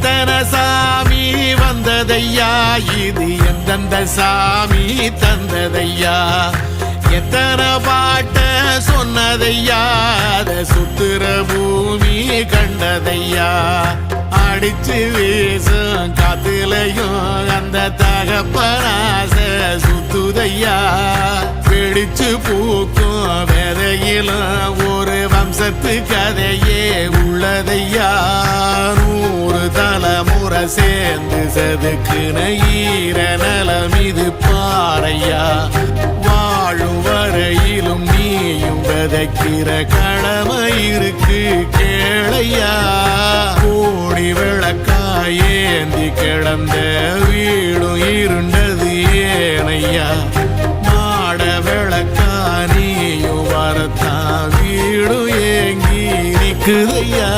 எத்தனை சாமி வந்ததையா, இது எந்தெந்த சாமி தந்ததையா, எத்தனை பாட்ட சொன்னதையா, அத சுத்துற பூமி கண்டதையா, அடிச்சு வீசும் காத்துலையும் அந்த தகப்பனாச சுத்துதையா, பிடிச்சு பூக்கும் விதையிலும் ஒரு வம்சத்து கதையே உள்ளதையா, 100 தலைமுறை சேர்ந்து செதுக்குன ஈர நலம் இது பாறையா, வாழும் வரையிலும் நீயும் விதைக்கிற கடமை இருக்கு கேளையா, கோடி விளக்காயேந்தி கிடந்த வீடும் இருண்டது ஏனையா, மாட விளக்கா நீயும் வரத்தான் வீடும் ஏங்கி நிக்குதையா.